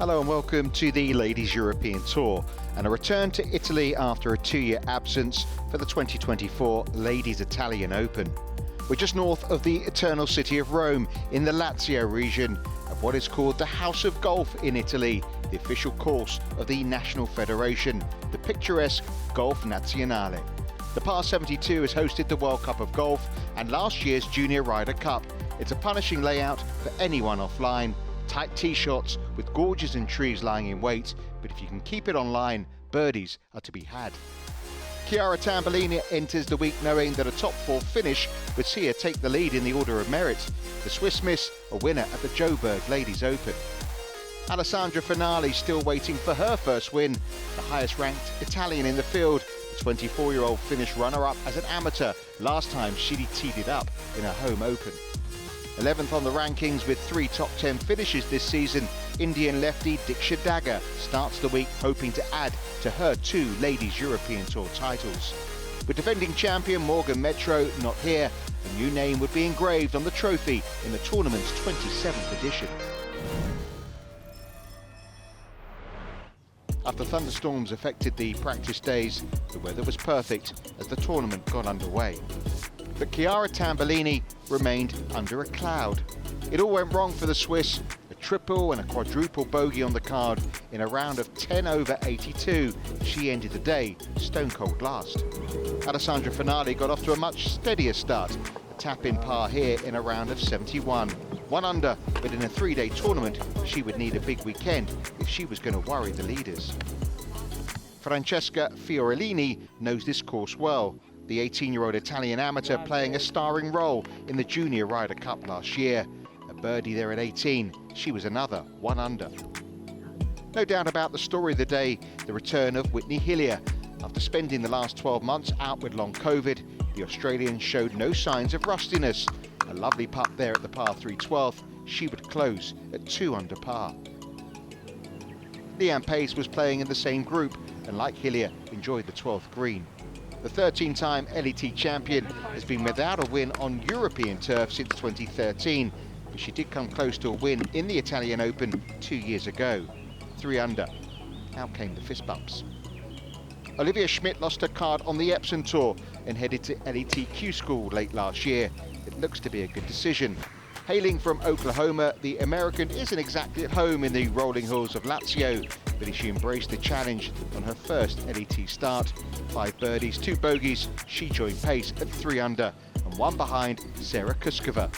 Hello and welcome to the Ladies European Tour and a return to Italy after a 2-year absence for the 2024 Ladies Italian Open. We're just north of the eternal city of Rome in the Lazio region of what is called the House of Golf in Italy, the official course of the National Federation, the picturesque Golf Nazionale. The Par 72 has hosted the World Cup of Golf and last year's Junior Ryder Cup. It's a punishing layout for anyone offline. Tight tee shots with gorges and trees lying in wait, but if you can keep it online, birdies are to be had. Chiara Tambellini enters the week knowing that a top 4 finish would see her take the lead in the order of merit. The Swiss Miss, a winner at the Joburg Ladies Open. Alessandra Fanali still waiting for her first win, the highest ranked Italian in the field. The 24-year-old finished runner-up as an amateur, last time she'd teed it up in her home open. 11th on the rankings with 3 top 10 finishes this season, Indian lefty Diksha Dagar starts the week hoping to add to her 2 Ladies European Tour titles. With defending champion Morgan Metro not here, a new name would be engraved on the trophy in the tournament's 27th edition. After thunderstorms affected the practice days, the weather was perfect as the tournament got underway. But Chiara Tambellini remained under a cloud. It all went wrong for the Swiss, a triple and a quadruple bogey on the card in a round of 10 over 82. She ended the day stone cold last. Alessandra Fanali got off to a much steadier start, a tap-in par here in a round of 71. 1 under, but in a 3-day tournament, she would need a big weekend if she was going to worry the leaders. Francesca Fiorellini knows this course well. The 18-year-old Italian amateur playing a starring role in the Junior Ryder Cup last year. A birdie there at 18, she was another 1 under. No doubt about the story of the day, the return of Whitney Hillier. After spending the last 12 months out with long COVID, the Australian showed no signs of rustiness. A lovely putt there at the par 3 12th, she would close at 2 under par. Leanne Pace was playing in the same group and like Hillier enjoyed the 12th green. The 13-time LET champion has been without a win on European turf since 2013, but she did come close to a win in the Italian Open 2 years ago. 3 under. Out came the fist bumps. Olivia Schmidt lost her card on the Epsom Tour and headed to LETQ school late last year. It looks to be a good decision. Hailing from Oklahoma, the American isn't exactly at home in the rolling hills of Lazio, but she embraced the challenge on her first LET start. 5 birdies, 2 bogeys, she joined pace at 3 under and 1 behind Sarah Kuskova.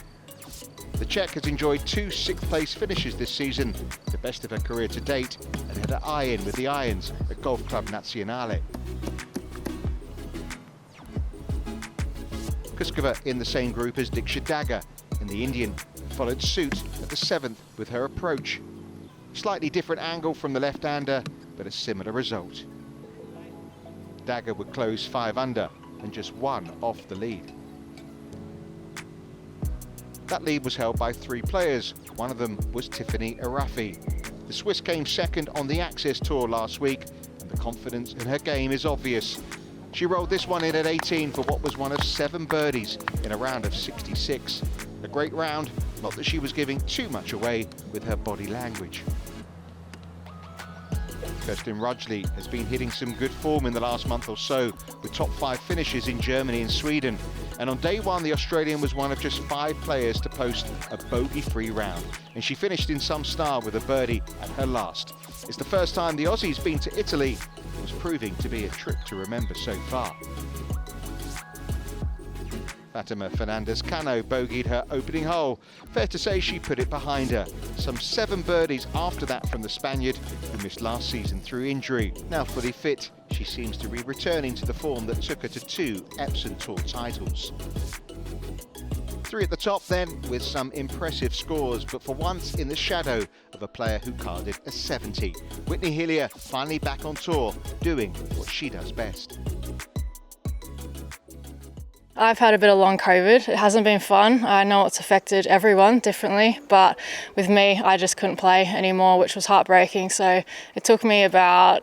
The Czech has enjoyed 2 6th-place finishes this season, the best of her career to date, and had an eye in with the irons at Golf Club Nazionale. Kuskova in the same group as Diksha Dagar, and the Indian followed suit at the 7th with her approach. Slightly different angle from the left-hander, but a similar result. Dagar would close 5 under and just 1 off the lead. That lead was held by 3 players. One of them was Tiffany Arafi. The Swiss came second on the Access Tour last week, and the confidence in her game is obvious. She rolled this one in at 18 for what was one of 7 birdies in a round of 66. A great round, not that she was giving too much away with her body language. Kirsten Rudgley has been hitting some good form in the last month or so, with top 5 finishes in Germany and Sweden. And on day 1, the Australian was one of just 5 players to post a bogey-free round, and she finished in some style with a birdie at her last. It's the first time the Aussie's been to Italy. It was proving to be a trip to remember so far. Fatima Fernandez-Cano bogeyed her opening hole. Fair to say she put it behind her. Some 7 birdies after that from the Spaniard, who missed last season through injury. Now fully fit, she seems to be returning to the form that took her to 2 Epsom Tour titles. 3 at the top then, with some impressive scores, but for once in the shadow of a player who carded a 70. Whitney Hillier finally back on tour, doing what she does best. I've had a bit of long COVID. It hasn't been fun. I know it's affected everyone differently, but with me, I just couldn't play anymore, which was heartbreaking. So it took me about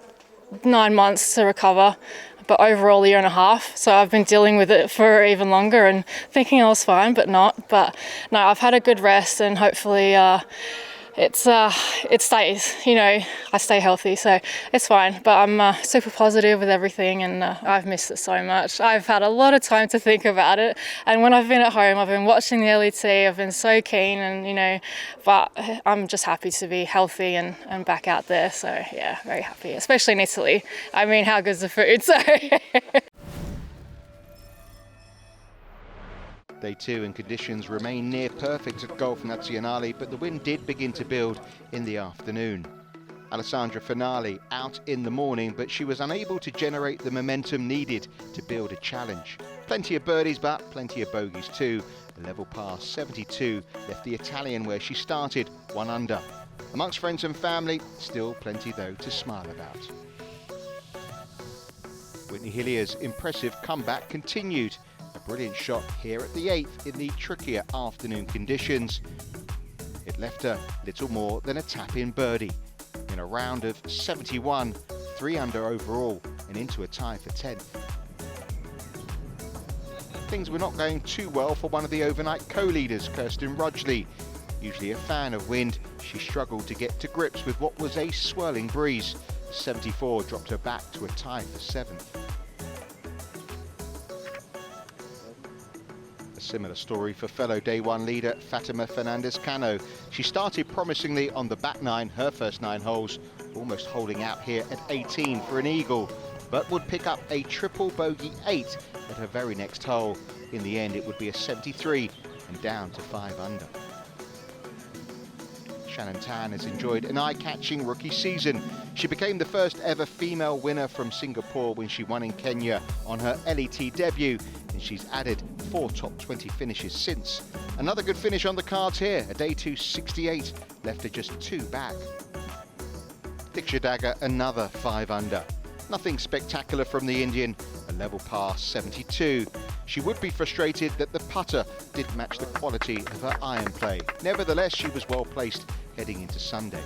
9 months to recover, but overall 1.5 years. So I've been dealing with it for even longer and thinking I was fine, but not. But no, I've had a good rest and hopefully it stays, you know, I stay healthy, so it's fine. But I'm super positive with everything, and I've missed it so much. I've had a lot of time to think about it, and when I've been at home, I've been watching the LET, I've been so keen, and, you know, but I'm just happy to be healthy and back out there, so yeah, very happy, especially in Italy. I mean, how good's the food, so... Day 2 and conditions remain near perfect at Golf Nazionale, but the wind did begin to build in the afternoon. Alessandra Fanali out in the morning, but she was unable to generate the momentum needed to build a challenge. Plenty of birdies, but plenty of bogeys too. A level par 72 left the Italian where she started, 1 under. Amongst friends and family, still plenty though to smile about. Whitney Hillier's impressive comeback continued. A brilliant shot here at the 8th in the trickier afternoon conditions. It left her little more than a tap-in birdie. In a round of 71, 3 under overall and into a tie for 10th. Things were not going too well for one of the overnight co-leaders, Kirsten Rudgley. Usually a fan of wind, she struggled to get to grips with what was a swirling breeze. 74 dropped her back to a tie for 7th. Similar story for fellow Day 1 leader Fatima Fernandez-Cano. She started promisingly on the back 9, her first 9 holes, almost holding out here at 18 for an eagle, but would pick up a triple bogey 8 at her very next hole. In the end, it would be a 73 and down to 5 under. Shannon Tan has enjoyed an eye-catching rookie season. She became the first ever female winner from Singapore when she won in Kenya on her LET debut, and she's added 4 top 20 finishes since. Another good finish on the cards here, a Day 2 68, left her just 2 back. Diksha Dagar, another 5 under. Nothing spectacular from the Indian, a level par 72. She would be frustrated that the putter didn't match the quality of her iron play. Nevertheless, she was well placed heading into Sunday.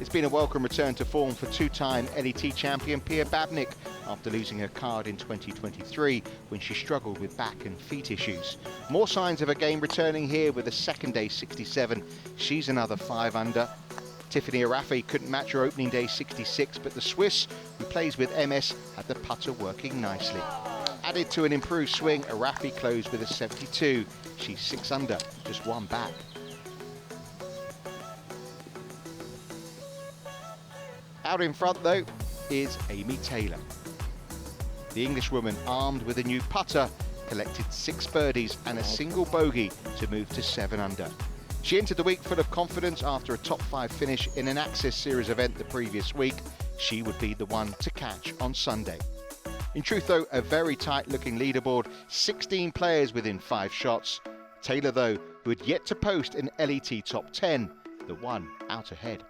It's been a welcome return to form for 2-time LET champion Pia Babnik after losing her card in 2023 when she struggled with back and feet issues. More signs of her game returning here with a second day 67. She's another 5 under. Tiffany Arafi couldn't match her opening day 66, but the Swiss, who plays with MS, had the putter working nicely. Added to an improved swing, Arafi closed with a 72. She's 6 under, just 1 back. Out in front, though, is Amy Taylor. The Englishwoman, armed with a new putter, collected 6 birdies and a single bogey to move to 7 under. She entered the week full of confidence after a top 5 finish in an Access Series event the previous week. She would be the one to catch on Sunday. In truth, though, a very tight-looking leaderboard, 16 players within 5 shots. Taylor, though, who had yet to post an LET top 10, the one out ahead.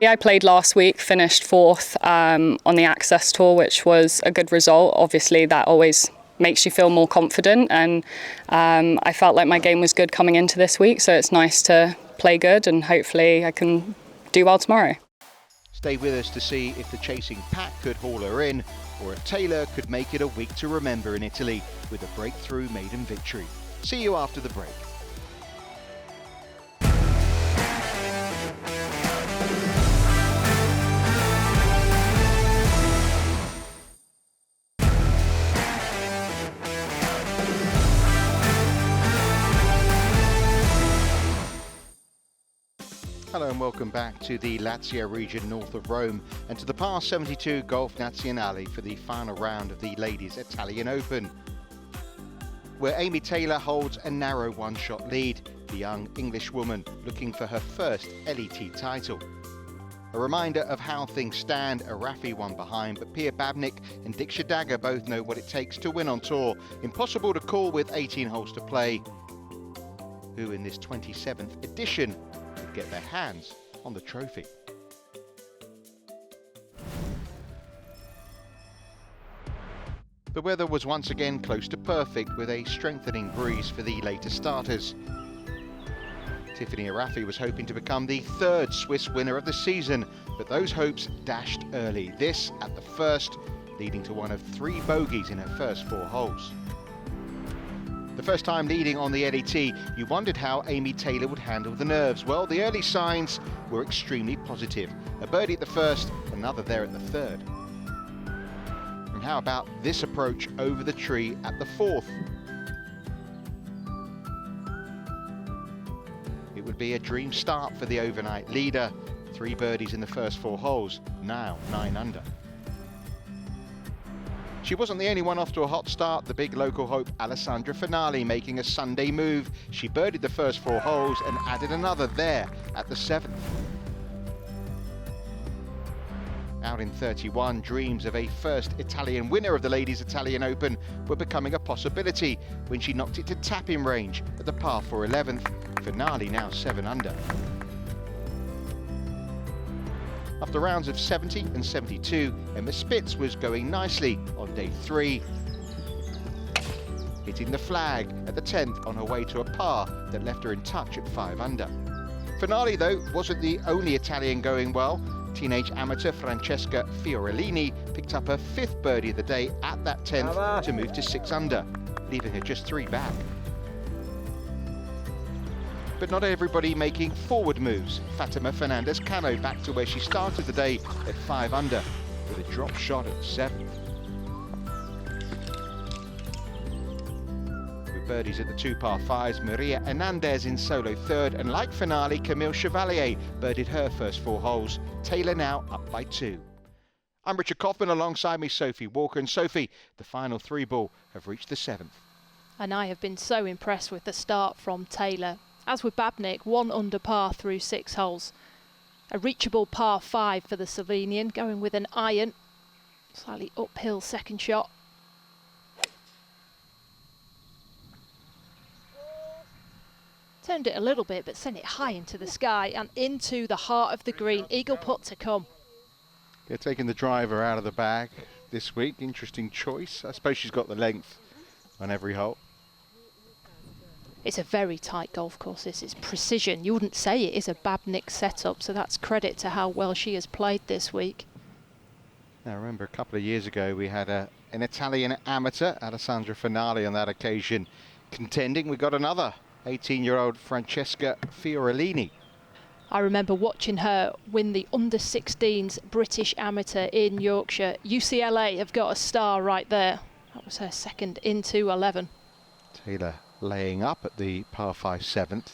Yeah, I played last week, finished 4th on the Access Tour, which was a good result. Obviously, that always makes you feel more confident, and I felt like my game was good coming into this week, so it's nice to play good and hopefully I can do well tomorrow. Stay with us to see if the chasing pack could haul her in, or if Taylor could make it a week to remember in Italy with a breakthrough maiden victory. See you after the break. Hello and welcome back to the Lazio region north of Rome and to the par 72 Golf Nazionale for the final round of the Ladies Italian Open, where Amy Taylor holds a narrow 1-shot lead, the young Englishwoman looking for her first LET title. A reminder of how things stand, Arafi one behind, but Pia Babnik and Diksha Dagar both know what it takes to win on tour. Impossible to call with 18 holes to play. Who in this 27th edition could get their hands on the trophy? The weather was once again close to perfect with a strengthening breeze for the later starters. Tiffany Arafi was hoping to become the 3rd Swiss winner of the season, but those hopes dashed early. This at the first, leading to one of 3 bogeys in her first 4 holes. The first time leading on the LET, you wondered how Amy Taylor would handle the nerves. Well, the early signs were extremely positive. A birdie at the first, another there at the third. And how about this approach over the tree at the fourth? It would be a dream start for the overnight leader. 3 birdies in the first 4 holes, now 9 under. She wasn't the only one off to a hot start. The big local hope, Alessandra Fanali, making a Sunday move. She birdied the first 4 holes and added another there at the 7th. Out in 31, dreams of a first Italian winner of the Ladies Italian Open were becoming a possibility when she knocked it to tap-in range at the par 4 11th. Fanali now 7 under. After rounds of 70 and 72, Emma Spitz was going nicely on day 3, hitting the flag at the 10th on her way to a par that left her in touch at 5 under. Fanali, though, wasn't the only Italian going well. Teenage amateur Francesca Fiorellini picked up her 5th birdie of the day at that 10th to move to 6 under, leaving her just 3 back. But not everybody making forward moves. Fatima Fernandez-Cano back to where she started the day at 5 under with a drop shot at 7th. With birdies at the 2 par 5s, Maria Hernandez in solo 3rd, and like Fanali, Camille Chevalier birdied her first 4 holes. Taylor now up by 2. I'm Richard Kaufman, alongside me Sophie Walker, and Sophie, the final 3 ball have reached the 7th. And I have been so impressed with the start from Taylor. As with Babnik, 1 under par through 6 holes. A reachable par 5 for the Slovenian, going with an iron. Slightly uphill second shot. Turned it a little bit, but sent it high into the sky and into the heart of the green. Eagle putt to come. They're taking the driver out of the bag this week. Interesting choice. I suppose she's got the length on every hole. It's a very tight golf course. This is precision. You wouldn't say it is a Babnik setup, so that's credit to how well she has played this week. Now, I remember a couple of years ago we had an Italian amateur, Alessandra Fanali, on that occasion contending. We got another 18-year-old Francesca Fiorellini. I remember watching her win the under-16s British amateur in Yorkshire. UCLA have got a star right there. That was her second into 11. Taylor laying up at the par 5 7th.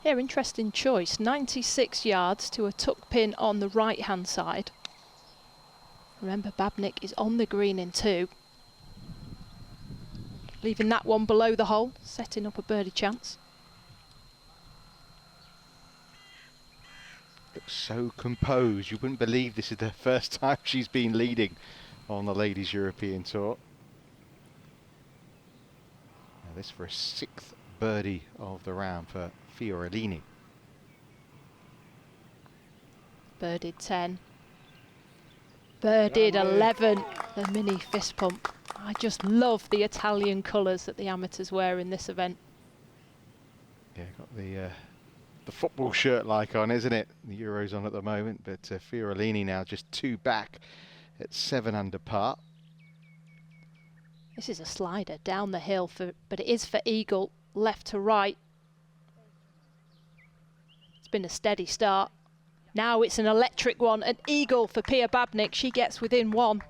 Here, interesting choice. 96 yards to a tuck pin on the right-hand side. Remember, Babnik is on the green in 2. Leaving that one below the hole, setting up a birdie chance. Looks so composed. You wouldn't believe this is the first time she's been leading on the Ladies European Tour. Now this for a 6th birdie of the round for Fiorellini. Birdied 10. Birdied 11. The mini fist pump. I just love the Italian colours that the amateurs wear in this event. Yeah, got the football shirt like on, isn't it? The Euro's on at the moment, but Fiorellini now just 2 back at 7 under par. This is a slider down the hill, but it is for eagle, left to right. It's been a steady start. Now it's an electric one, an eagle for Pia Babnik. She gets within 1.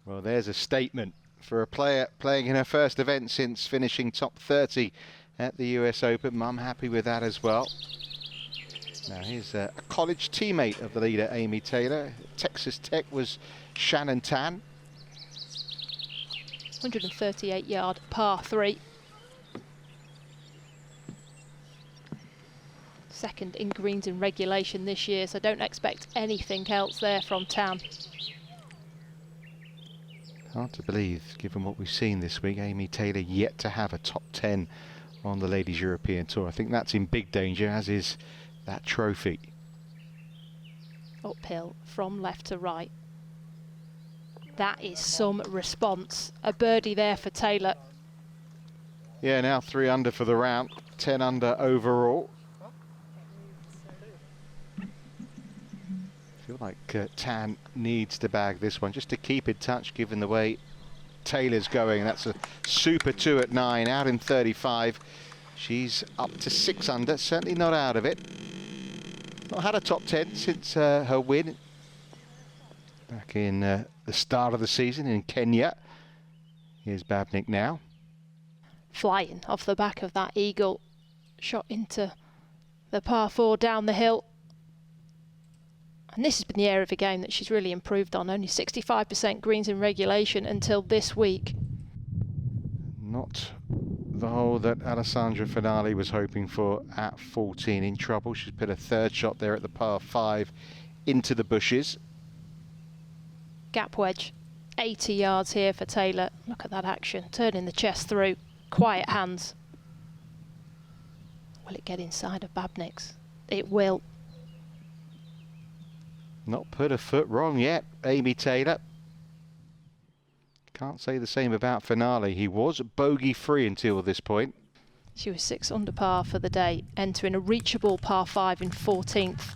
Well, there's a statement for a player playing in her first event since finishing top 30 at the US Open. I'm happy with that as well. Now here's a college teammate of the leader, Amy Taylor. Texas Tech was Shannon Tan. 138 yard par 3. Second in greens in regulation this year, so don't expect anything else there from Tan. Hard to believe, given what we've seen this week. Amy Taylor yet to have a top 10 on the Ladies European Tour. I think that's in big danger, as is that trophy. Uphill from left to right. That is some response. A birdie there for Taylor. Yeah, now 3 under for the round, 10 under overall. I feel like Tan needs to bag this one just to keep in touch, given the way Taylor's going. That's a super 2 at 9, out in 35. She's up to 6 under, certainly not out of it. Not had a top 10 since her win back in the start of the season in Kenya. Here's Babnik now. Flying off the back of that eagle, shot into the par 4 down the hill. And this has been the area of the game that she's really improved on. Only 65% greens in regulation until this week. Not the hole that Alessandra Fanali was hoping for at 14. In trouble. She's put a third shot there at the par 5 into the bushes. Gap wedge, 80 yards here for Taylor. Look at that action, turning the chest through. Quiet hands. Will it get inside of Babnik's? It will. Not put a foot wrong yet, Amy Taylor. Can't say the same about Fanali. He was bogey free until this point. She was 6 under par for the day, entering a reachable par 5 in 14th.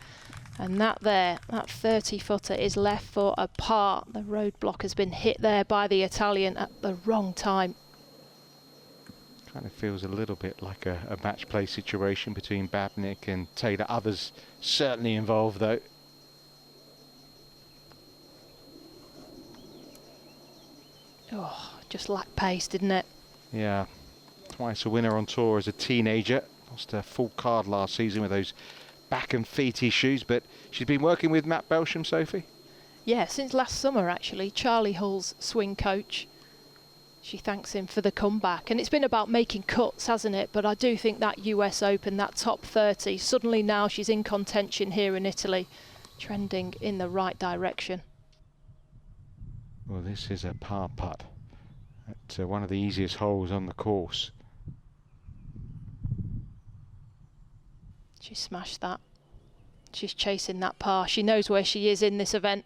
And that 30-footer is left for a par. The roadblock has been hit there by the Italian at the wrong time. Kind of feels a little bit like a match play situation between Babnik and Taylor. Others certainly involved though. Oh, just lacked pace, didn't it? Yeah, twice a winner on tour as a teenager. Lost her full card last season with those back and feet issues, but she's been working with Matt Belsham, Sophie? Yeah, since last summer actually. Charlie Hull's swing coach. She thanks him for the comeback, and it's been about making cuts, hasn't it? But I do think that US Open, that top 30, suddenly now she's in contention here in Italy, trending in the right direction. Well, this is a par putt at one of the easiest holes on the course. She smashed that. She's chasing that par. She knows where she is in this event.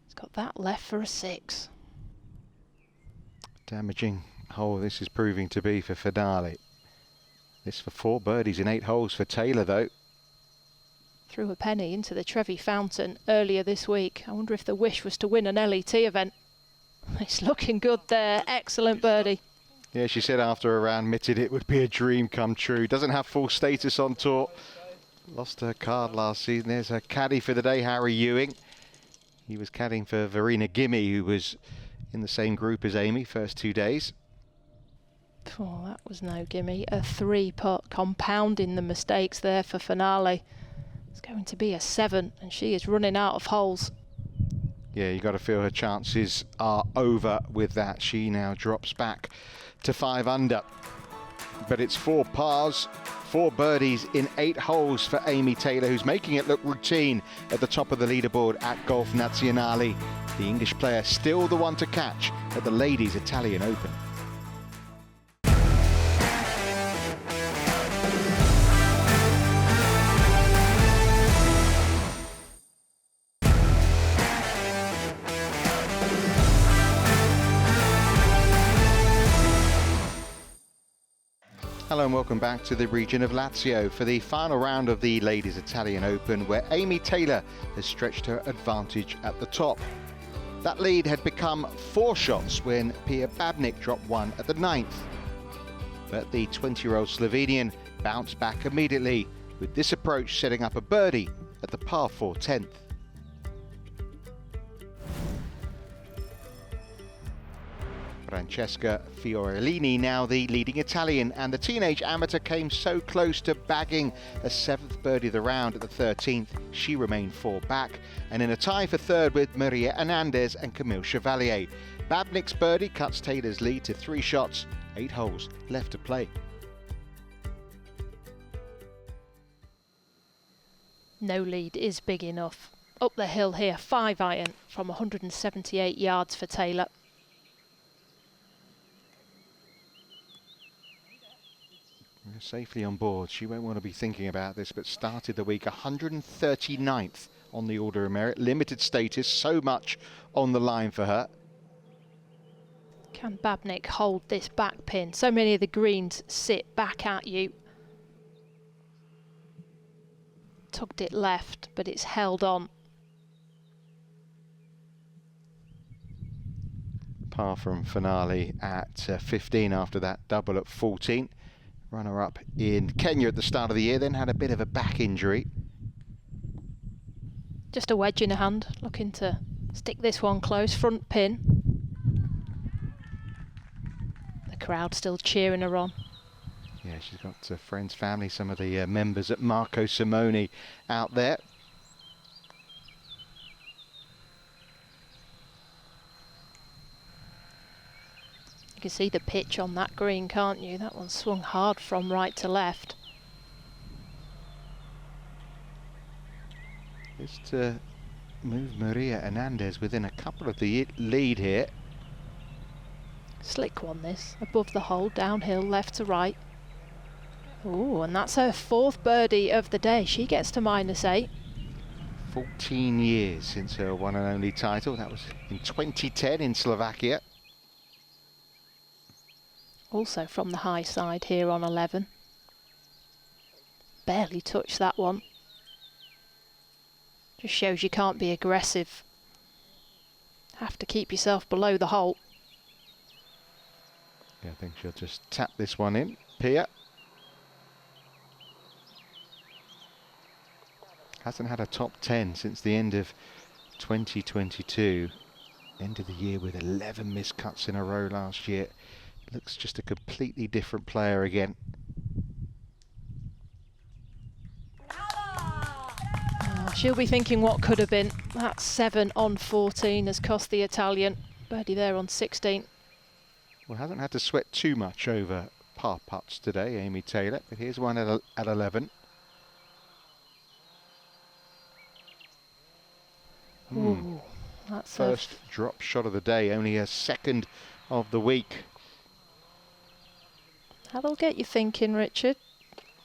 It's got that left for a 6. Damaging hole this is proving to be for Fanali. This for 4 birdies in 8 holes for Taylor though. Threw a penny into the Trevi Fountain earlier this week. I wonder if the wish was to win an LET event. It's looking good there. Excellent birdie. Yeah, she said after a round, admitted it would be a dream come true. Doesn't have full status on tour. Lost her card last season. There's her caddy for the day, Harry Ewing. He was caddying for Verena Gimme, who was in the same group as Amy first 2 days. Oh, that was no gimme. A 3-putt, compounding the mistakes there for Fanali. It's going to be a 7, and she is running out of holes. Yeah, you got to feel her chances are over with that. She now drops back to 5 under. But it's 4 pars, 4 birdies in 8 holes for Amy Taylor, who's making it look routine at the top of the leaderboard at Golf Nazionale. The English player still the one to catch at the Ladies Italian Open. Hello and welcome back to the region of Lazio for the final round of the Ladies Italian Open, where Amy Taylor has stretched her advantage at the top. That lead had become 4 shots when Pia Babnik dropped 1 at the 9th. But the 20-year-old Slovenian bounced back immediately, with this approach setting up a birdie at the par 4 10th. Francesca Fiorellini now the leading Italian, and the teenage amateur came so close to bagging a 7th birdie of the round at the 13th. She remained 4 back and in a tie for 3rd with Maria Hernandez and Camille Chevalier. Babnik's birdie cuts Taylor's lead to 3 shots, 8 holes left to play. No lead is big enough. Up the hill here, 5-iron from 178 yards for Taylor. Safely on board. She won't want to be thinking about this, but started the week 139th on the order of merit. Limited status, so much on the line for her. Can Babnik hold this back pin? So many of the greens sit back at you. Tugged it left, but it's held on. par from Fanali at 15 after that double at 14. Runner-up in Kenya at the start of the year, then had a bit of a back injury. Just a wedge in her hand, looking to stick this one close, front pin. The crowd still cheering her on. Yeah, she's got friends, family, some of the members at Marco Simone out there. You can see the pitch on that green, can't you? That one swung hard from right to left. Just to move Maria Hernandez within a couple of the lead here. Slick one this, above the hole, downhill, left to right. Oh, and that's her 4th birdie of the day. She gets to -8. 14 years since her one and only title. That was in 2010 in Slovakia. Also from the high side here on 11. Barely touched that one. Just shows you can't be aggressive. Have to keep yourself below the hole. Yeah, I think she'll just tap this one in. Pia hasn't had a top 10 since the end of 2022. End of the year with 11 missed cuts in a row last year. Looks just a completely different player again. She'll be thinking what could have been. That 7 on 14 has cost the Italian. Birdie there on 16. Well, hasn't had to sweat too much over par putts today, Amy Taylor, but here's one at 11. Ooh, that's First drop shot of the day, only a 2nd of the week. That'll get you thinking, Richard,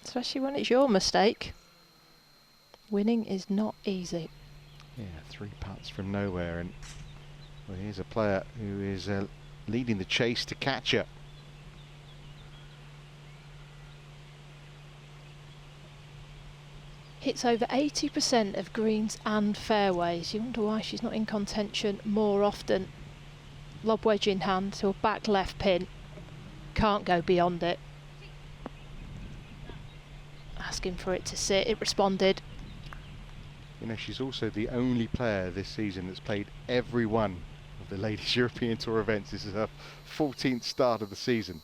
especially when it's your mistake. Winning is not easy. Yeah, 3 putts from nowhere, and well, here's a player who is leading the chase to catch her. Hits over 80% of greens and fairways. You wonder why she's not in contention more often. Lob wedge in hand to a back left pin. Can't go beyond it. Asking for it to sit, it responded. You know, she's also the only player this season that's played every one of the Ladies European Tour events. This is her 14th start of the season.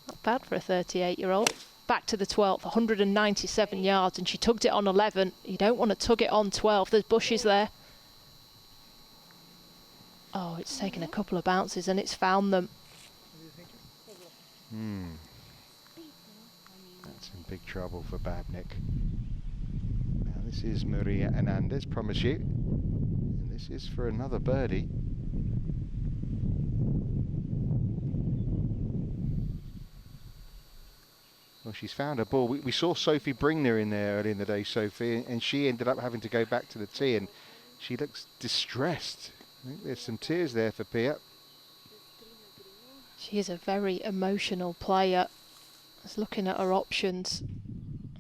Not bad for a 38-year-old. Back to the 12th, 197 yards, and she tugged it on 11. You don't want to tug it on 12. There's bushes there. Oh, it's taken a couple of bounces and it's found them. That's in big trouble for Babnik. Now this is Maria Hernandez, promise you. And this is for another birdie. Well, she's found a ball. We saw Sophie Bringner in there early in the day, Sophie, and she ended up having to go back to the tee, and she looks distressed. I think there's some tears there for Pia. She is a very emotional player. Just looking at her options.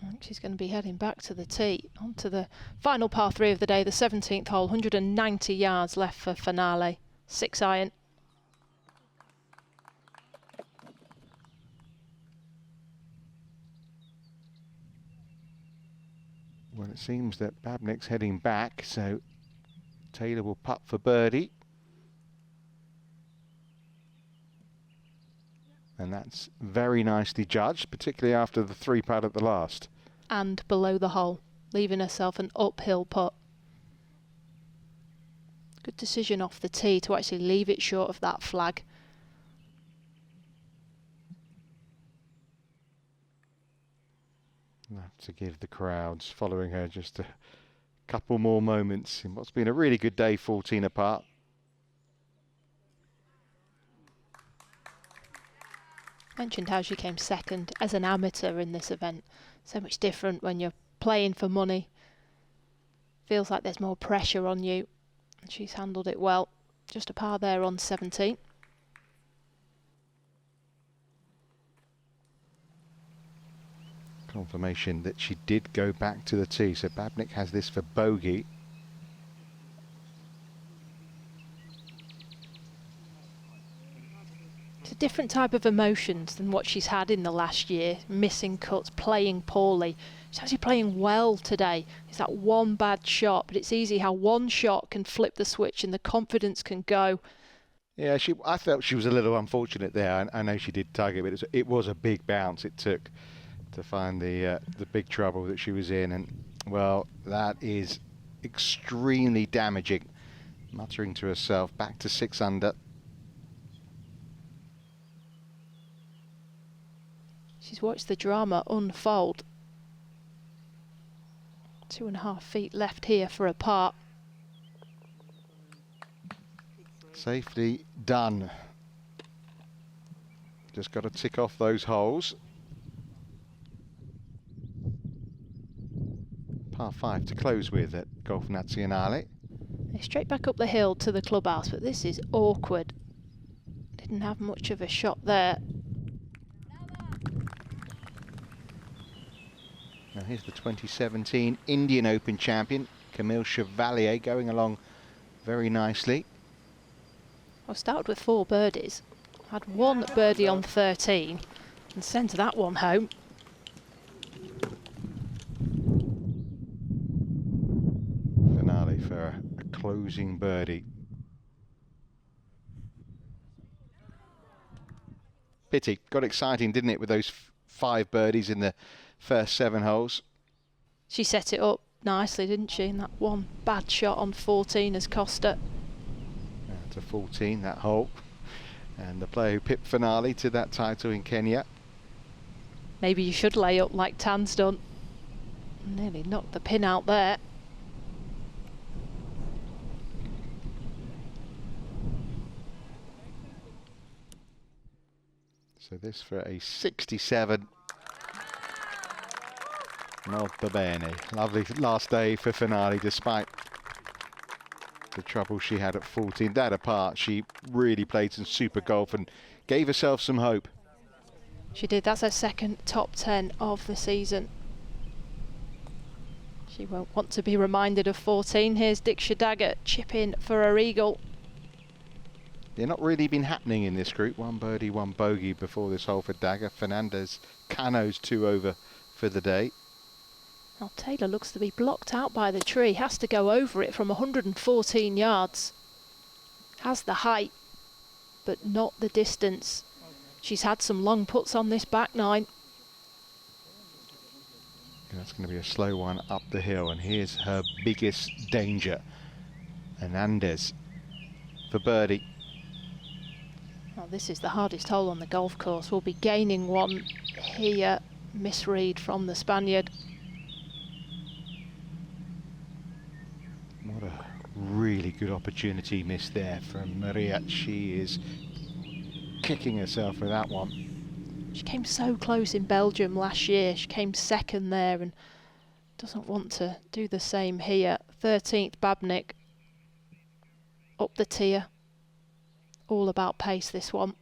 I think she's going to be heading back to the tee. On to the final par 3 of the day, the 17th hole. 190 yards left for Fanali. 6 iron. Well, it seems that Babnik's heading back, so Taylor will putt for birdie. And that's very nicely judged, particularly after the 3 putt at the last. And below the hole, leaving herself an uphill putt. Good decision off the tee to actually leave it short of that flag. I'll have to give the crowds following her just a couple more moments in what's been a really good day, 14 apart. Mentioned how she came second as an amateur in this event. So much different when you're playing for money. Feels like there's more pressure on you. And she's handled it well. Just a par there on 17. Confirmation that she did go back to the tee, so Babnik has this for bogey. different type of emotions than what she's had in the last year. Missing cuts, playing poorly. She's actually playing well today. It's that one bad shot, but it's easy how one shot can flip the switch and the confidence can go. Yeah, I felt she was a little unfortunate there. I know she did target, but it was a big bounce it took to find the big trouble that she was in. And, well, that is extremely damaging. Muttering to herself, back to 6 under. She's watched the drama unfold. 2.5 feet left here for a par. Safely done. Just got to tick off those holes. Par 5 to close with at Golf Nazionale. Straight back up the hill to the clubhouse, but this is awkward. Didn't have much of a shot there. Now here's the 2017 Indian Open champion, Camille Chevalier, going along very nicely. I started with 4 birdies. Had 1 birdie on 13 and sent that one home. Fanali for a closing birdie. Pity. Got exciting, didn't it, with those 5 birdies in the first 7 holes. She set it up nicely, didn't she? And that one bad shot on 14 has cost her. To 14, that hole. And the player who pipped Fanali to that title in Kenya. Maybe you should lay up like Tan's done. Nearly knocked the pin out there. So this for a 67. Molto bene. Lovely last day for Fanali, despite the trouble she had at 14. That apart, she really played some super golf and gave herself some hope. She did. That's her second top 10 of the season. She won't want to be reminded of 14. Here's Diksha Dagar, chip in for her eagle. They're not really been happening in this group. 1 birdie, 1 bogey before this hole for Dagar. Fernandez, Cano's 2 over for the day. Well, Taylor looks to be blocked out by the tree. Has to go over it from 114 yards. Has the height, but not the distance. She's had some long putts on this back 9. That's going to be a slow one up the hill, and here's her biggest danger. Hernandez for birdie. Well, this is the hardest hole on the golf course. We'll be gaining one here. Misread from the Spaniard. What a really good opportunity missed there from Maria. She is kicking herself for that one. She came so close in Belgium last year. She came second there and doesn't want to do the same here. 13th Babnik. Up the tier. All about pace, this one.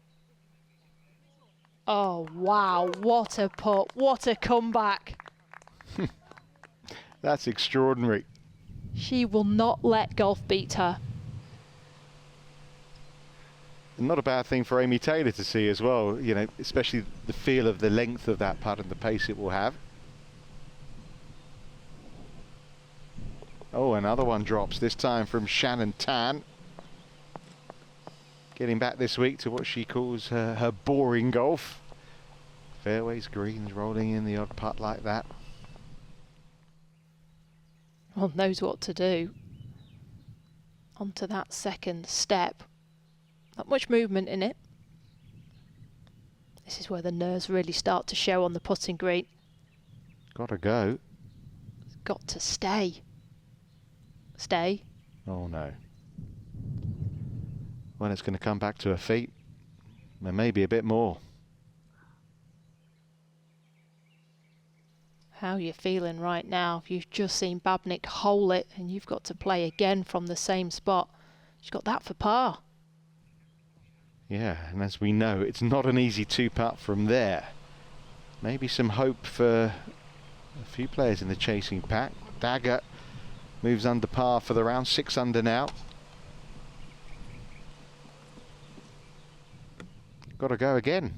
Oh, wow. What a putt. What a comeback. That's extraordinary. She will not let golf beat her. Not a bad thing for Amy Taylor to see as well, you know, especially the feel of the length of that putt and the pace it will have. Oh, another one drops, this time from Shannon Tan. Getting back this week to what she calls her boring golf. Fairways, greens, rolling in the odd putt like that. Well, knows what to do. Onto that second step. Not much movement in it. This is where the nerves really start to show on the putting green. Gotta go. It's got to stay. Stay. Oh no. Well, it's going to come back to her feet. And maybe a bit more. How are you feeling right now? If you've just seen Babnik hole it and you've got to play again from the same spot. She's got that for par. Yeah, and as we know, it's not an easy 2-putt from there. Maybe some hope for a few players in the chasing pack. Dagar moves under par for the round, 6 under now. got to go again.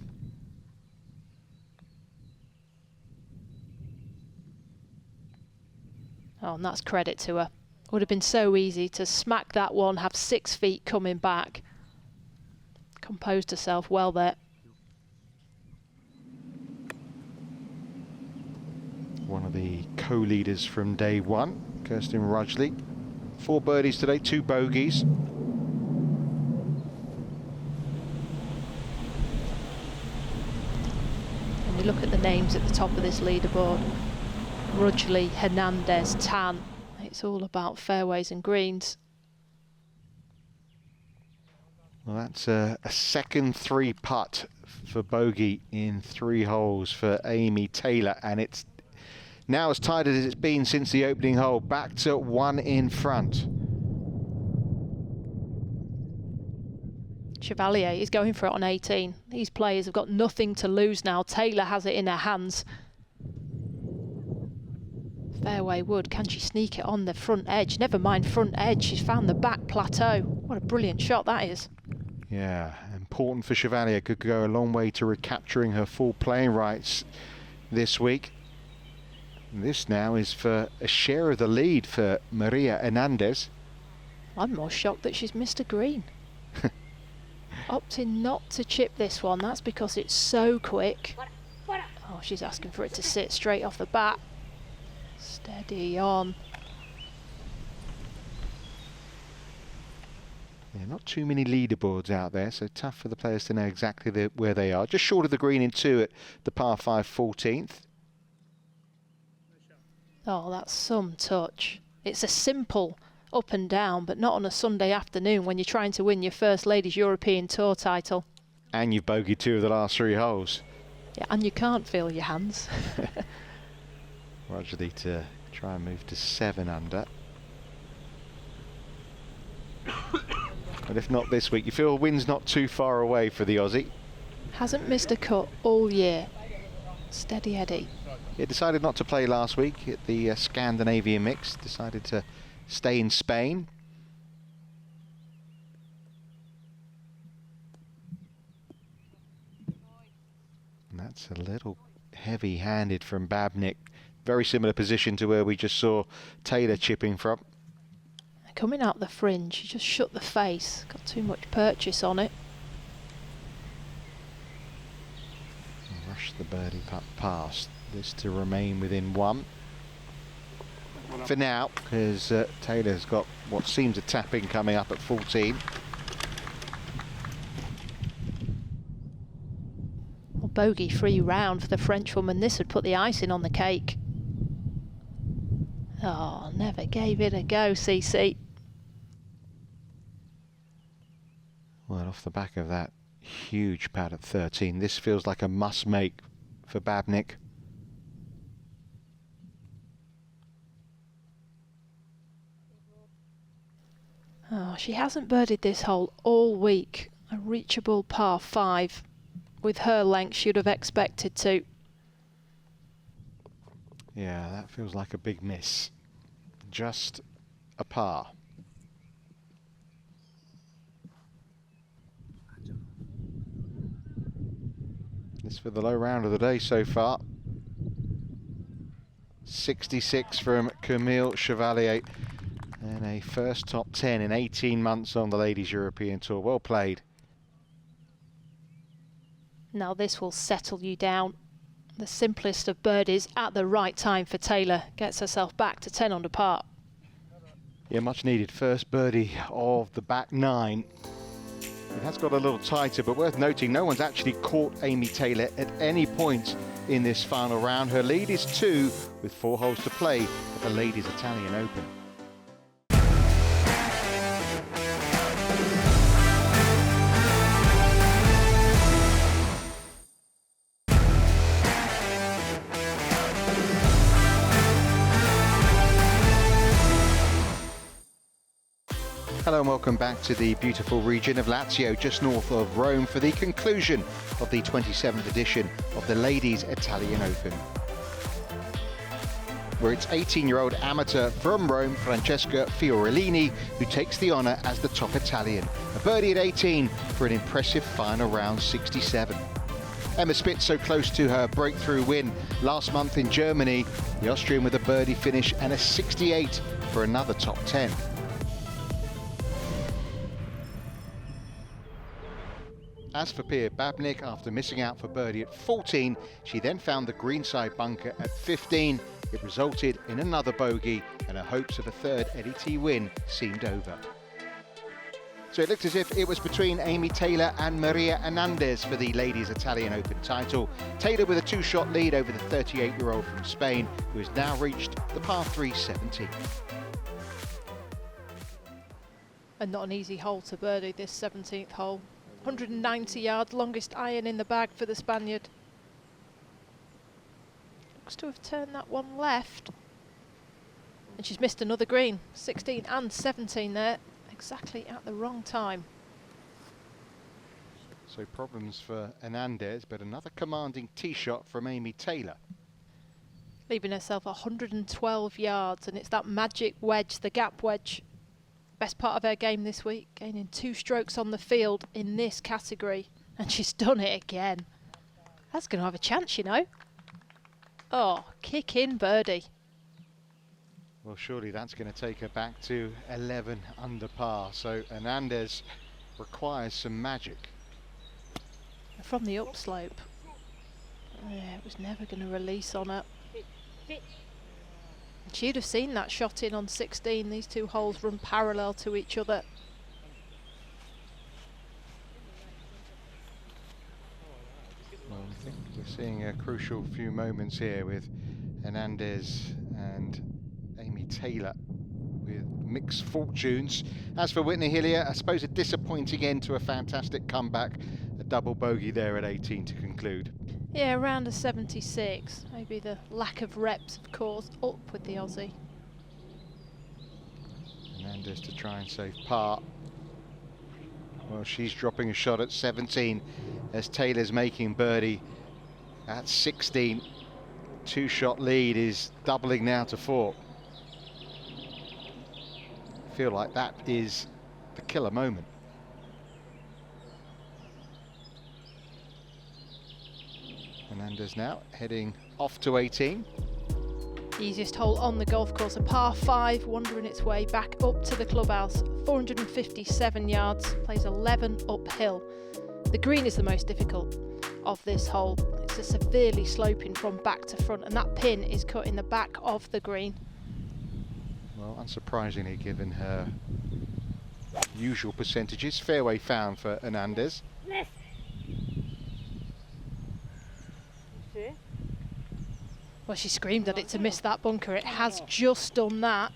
Oh, and that's credit to her. Would have been so easy to smack that one, have 6 feet coming back. Composed herself well there. One of the co-leaders from day one, Kirsten Rudgley. 4 birdies today, 2 bogeys. And you look at the names at the top of this leaderboard. Rudgley, Hernandez, Tan. It's all about fairways and greens. Well, that's a second 3-putt for bogey in 3 holes for Amy Taylor, and it's now as tight as it's been since the opening hole, back to 1 in front. Chevalier is going for it on 18. These players have got nothing to lose now. Taylor has it in her hands. Fairway wood, can she sneak it on the front edge? Never mind front edge, she's found the back plateau. What a brilliant shot that is. Yeah, important for Chevalier, could go a long way to recapturing her full playing rights this week. And this now is for a share of the lead for Maria Hernandez. I'm more shocked that she's missed a green. Opting not to chip this one, that's because it's so quick. Oh, she's asking for it to sit straight off the bat. Steady on. Yeah, not too many leaderboards out there, so tough for the players to know exactly where they are. Just short of the green in 2 at the par 5 14th. Oh, that's some touch. It's a simple up and down, but not on a Sunday afternoon when you're trying to win your first Ladies European Tour title. And you've bogeyed 2 of the last 3 holes. Yeah, and you can't feel your hands. Rudgley to try and move to 7 under. But if not this week, you feel wind's not too far away for the Aussie. Hasn't missed a cut all year. Steady Eddie. He decided not to play last week at the Scandinavian mix. Decided to stay in Spain. And that's a little heavy-handed from Babnik. Very similar position to where we just saw Taylor chipping from. Coming out the fringe, he just shut the face. Got too much purchase on it. Rush the birdie putt past. This to remain within 1. For now, because Taylor's got what seems a tap-in coming up at 14. Well, bogey-free round for the Frenchwoman. This would put the icing on the cake. Oh, never gave it a go, CC. Well, off the back of that huge pad at 13, this feels like a must-make for Babnik. Oh, she hasn't birdied this hole all week. A reachable par 5. With her length, she'd have expected to. Yeah, that feels like a big miss. Just a par. This for the low round of the day so far. 66 from Camille Chevalier. And a first top 10 in 18 months on the Ladies European Tour. Well played. Now this will settle you down. The simplest of birdies at the right time for Taylor. Gets herself back to 10 under par. Yeah, much needed first birdie of the back 9. It has got a little tighter, but worth noting, no one's actually caught Amy Taylor at any point in this final round. Her lead is 2 with 4 holes to play at the Ladies Italian Open. Hello and welcome back to the beautiful region of Lazio, just north of Rome, for the conclusion of the 27th edition of the Ladies Italian Open. where it's 18-year-old amateur from Rome, Francesca Fiorellini, who takes the honour as the top Italian. A birdie at 18 for an impressive final round 67. Emma Spitz so close to her breakthrough win last month in Germany. The Austrian with a birdie finish and a 68 for another top 10. As for Pia Babnik, after missing out for birdie at 14, she then found the greenside bunker at 15. It resulted in another bogey, and her hopes of a third LET win seemed over. So it looked as if it was between Amy Taylor and Maria Hernandez for the Ladies Italian Open title. Taylor with a two-shot lead over the 38-year-old from Spain, who has now reached the par 3 17. And not an easy hole to birdie, this 17th hole. 190 yards, longest iron in the bag for the Spaniard. Looks to have turned that one left. And she's missed another green, 16 and 17 there. Exactly at the wrong time. So problems for Hernandez, but another commanding tee shot from Amy Taylor. Leaving herself 112 yards, and it's that magic wedge, the gap wedge. Best part of her game this week, gaining 2 strokes on the field in this category. And she's done it again. That's going to have a chance, you know. Oh, kick in birdie. Well, surely that's going to take her back to 11 under par. So Hernandez requires some magic. From the upslope. Yeah, it was never going to release on her. She'd have seen that shot in on 16. These two holes run parallel to each other. Well, I think we're seeing a crucial few moments here with Hernandez and Amy Taylor with mixed fortunes. As for Whitney Hillier, I suppose a disappointing end to a fantastic comeback. A double bogey there at 18 to conclude. Yeah, around a 76. Maybe the lack of reps, of course, up with the Aussie. Hernandez to try and save par. Well, she's dropping a shot at 17 as Taylor's making birdie at 16. 2-shot lead is doubling now to 4. I feel like that is the killer moment. Hernandez now heading off to 18. Easiest hole on the golf course, a par 5, wandering its way back up to the clubhouse. 457 yards, plays 11 uphill. The green is the most difficult of this hole. It's a severely sloping from back to front, and that pin is cut in the back of the green. Well, unsurprisingly, given her usual percentages, fairway found for Hernandez. Well, she screamed at it to miss that bunker. It has just done that.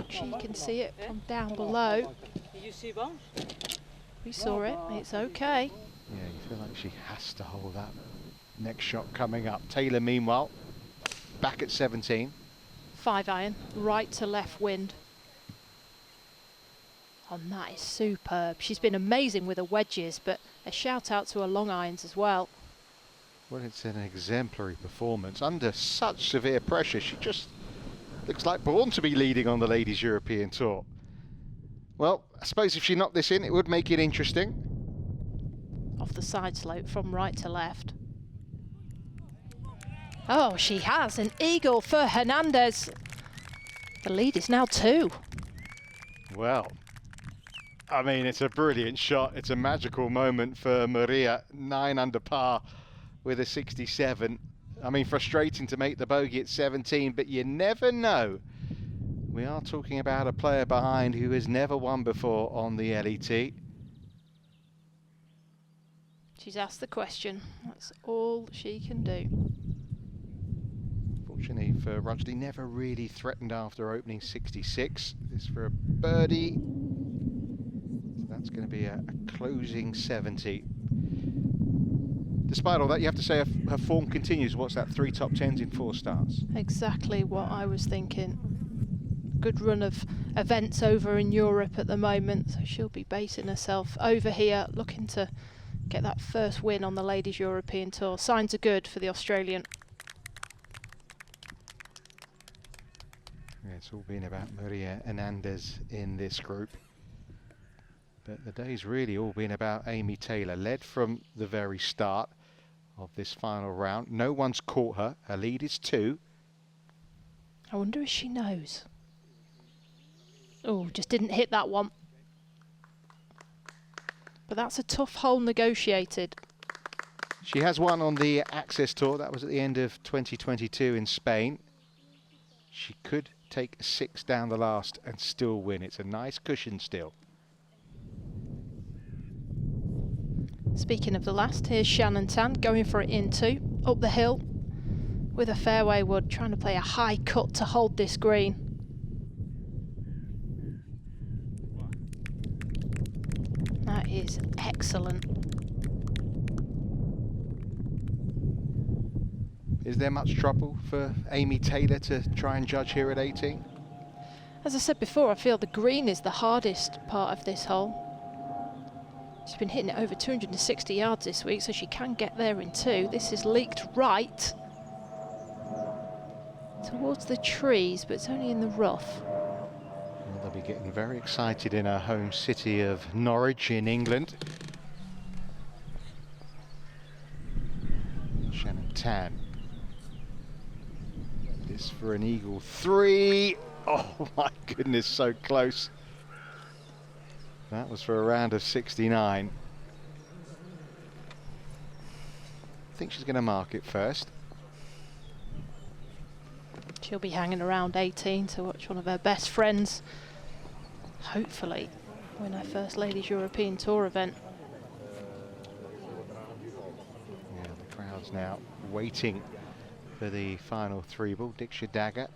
She can see it from down below. We saw it. It's okay. Yeah, you feel like she has to hold that next shot coming up. Taylor, meanwhile, back at 17. 5-iron, right to left wind. And that is superb. She's been amazing with her wedges, but a shout out to her long irons as well. Well, it's an exemplary performance. Under such severe pressure, she just looks like born to be leading on the Ladies European Tour. Well, I suppose if she knocked this in, it would make it interesting. Off the side slope from right to left. Oh, she has an eagle for Hernandez. The lead is now 2. Well, I mean, it's a brilliant shot. It's a magical moment for Maria. 9 under par with a 67. I mean, frustrating to make the bogey at 17, but you never know. We are talking about a player behind who has never won before on the LET. She's asked the question. That's all she can do. Fortunately for Rudgley, never really threatened after opening 66. This for a birdie. So that's going to be a closing 70. Despite all that, you have to say her form continues. What's that, 3 top 10s in 4 starts? Exactly what I was thinking. Good run of events over in Europe at the moment, so she'll be basing herself over here, looking to get that first win on the Ladies European Tour. Signs are good for the Australian. Yeah, it's all been about Maria Hernandez in this group. But the day's really all been about Amy Taylor. Led from the very start of this final round. No one's caught her. Her lead is 2. I wonder if she knows. Oh, just didn't hit that one. But that's a tough hole negotiated. She has won on the Access Tour. That was at the end of 2022 in Spain. She could take a 6 down the last and still win. It's a nice cushion still. Speaking of the last, here's Shannon Tan going for it in 2, up the hill with a fairway wood, trying to play a high cut to hold this green. That is excellent. Is there much trouble for Amy Taylor to try and judge here at 18? As I said before, I feel the green is the hardest part of this hole. She's been hitting it over 260 yards this week, so she can get there in 2. This is leaked right towards the trees, but it's only in the rough. Well, they'll be getting very excited in her home city of Norwich in England. Shannon Tan. This for an eagle 3. Oh my goodness, so close. That was for a round of 69. I think she's going to mark it first. She'll be hanging around 18 to watch one of her best friends, hopefully, win her first Ladies European Tour event. Yeah, the crowd's now waiting for the final 3 ball. Diksha Dagar.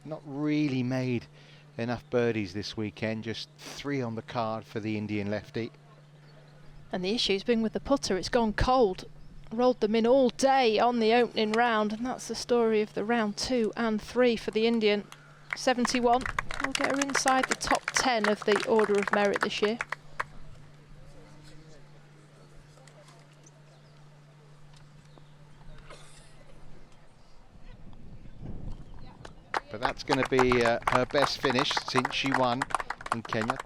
Not really made enough birdies this weekend, just 3 on the card for the Indian lefty. And the issue's been with the putter, it's gone cold. Rolled them in all day on the opening round, and that's the story of the round 2 and 3 for the Indian. 71 will get her inside the top 10 of the Order of Merit this year. But that's going to be her best finish since she won in Kenya.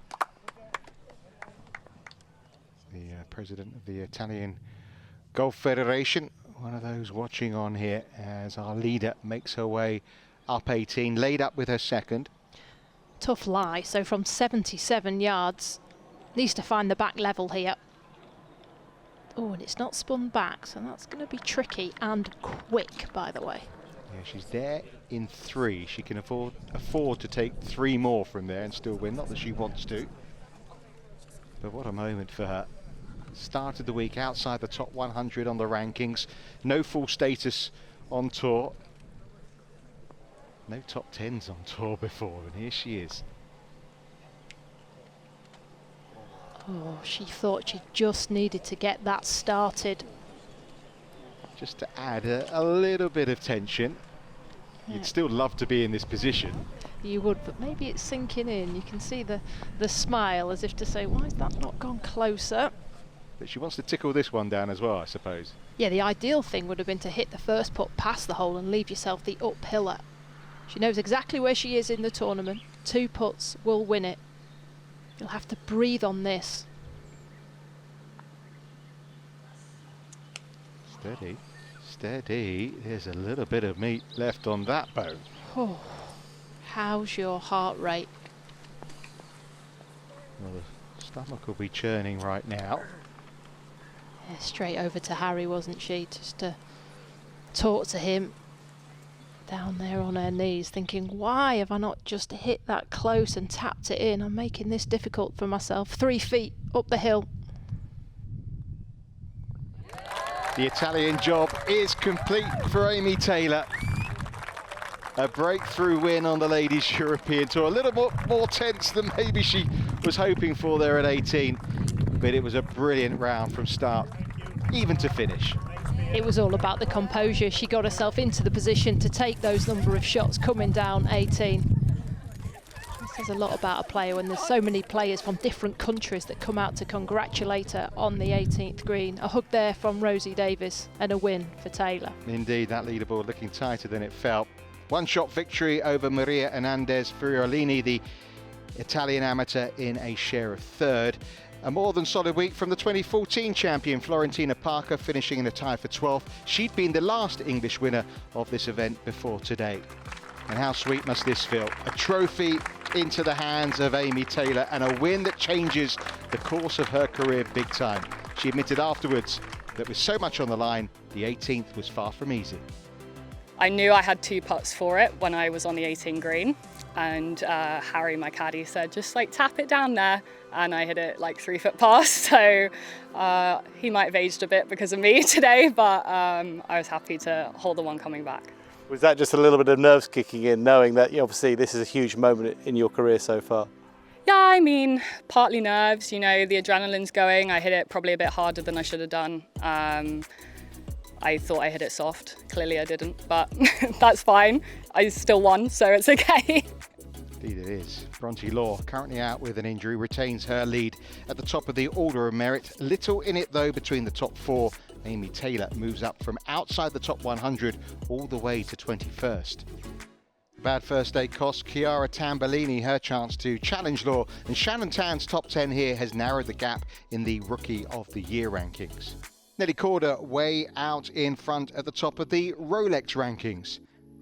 The president of the Italian Golf Federation, one of those watching on here as our leader makes her way up 18, laid up with her second. Tough lie, so from 77 yards, needs to find the back level here. Oh, and it's not spun back, so that's going to be tricky and quick, by the way. Yeah, she's there in 3. She can afford to take 3 more from there and still win. Not that she wants to, but what a moment for her. Started the week outside the top 100 on the rankings. No full status on tour. No top 10s on tour before, and here she is. Oh, she thought she just needed to get that started. Just to add a little bit of tension. Yeah. You'd still love to be in this position. You would, but maybe it's sinking in. You can see the smile as if to say, why has that not gone closer? But she wants to tickle this one down as well, I suppose. Yeah, the ideal thing would have been to hit the first putt past the hole and leave yourself the uphiller. She knows exactly where she is in the tournament. 2 putts will win it. You'll have to breathe on this. Steady, steady. There's a little bit of meat left on that bone. Oh, how's your heart rate? Well, the stomach will be churning right now. Yeah, straight over to Harry, wasn't she? Just to talk to him. Down there on her knees, thinking, why have I not just hit that close and tapped it in? I'm making this difficult for myself. 3 feet up the hill. The Italian job is complete for Amy Taylor. A breakthrough win on the Ladies European Tour. A little more tense than maybe she was hoping for there at 18. But it was a brilliant round from start, even to finish. It was all about the composure. She got herself into the position to take those number of shots coming down 18. This says a lot about a player when there's so many players from different countries that come out to congratulate her on the 18th green. A hug there from Rosie Davis and a win for Taylor. Indeed, that leaderboard looking tighter than it felt. One-shot victory over Maria Hernandez Friolini, the Italian amateur, in a share of third. A more than solid week from the 2014 champion Florentina Parker, finishing in a tie for 12th. She'd been the last English winner of this event before today. And how sweet must this feel? A trophy into the hands of Amy Taylor and a win that changes the course of her career big time. She admitted afterwards that with so much on the line, the 18th was far from easy. I knew I had 2 putts for it when I was on the 18 green, and Harry, my caddy, said just like tap it down there, and I hit it like 3 foot past. So he might have aged a bit because of me today, but I was happy to hold the one coming back. Was that just a little bit of nerves kicking in, knowing that obviously this is a huge moment in your career so far? Yeah, I mean, partly nerves, you know, the adrenaline's going. I hit it probably a bit harder than I should have done. I thought I hit it soft. Clearly I didn't, but that's fine. I still won, so it's okay. Indeed it is. Bronte Law, currently out with an injury, retains her lead at the top of the order of merit. Little in it though between the top 4. Amy Taylor moves up from outside the top 100 all the way to 21st. Bad first day cost Chiara Tambellini her chance to challenge Law, and Shannon Tan's top 10 here has narrowed the gap in the Rookie of the Year rankings. Nelly Korda way out in front at the top of the Rolex rankings.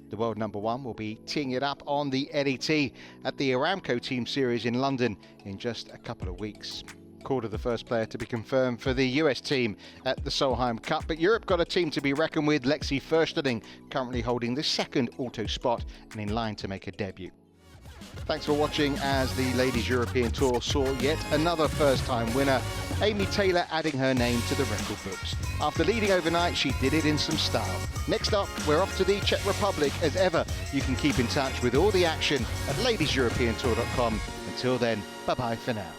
The world number 1 will be teeing it up on the LET at the Aramco Team Series in London in just a couple of weeks. Korda the first player to be confirmed for the US team at the Solheim Cup, but Europe got a team to be reckoned with. Lexi Fürsterling currently holding the 2nd auto spot and in line to make a debut. Thanks for watching as the Ladies European Tour saw yet another first-time winner, Amy Taylor adding her name to the record books. After leading overnight, she did it in some style. Next up, we're off to the Czech Republic. As ever, you can keep in touch with all the action at ladieseuropeantour.com. Until then, bye-bye for now.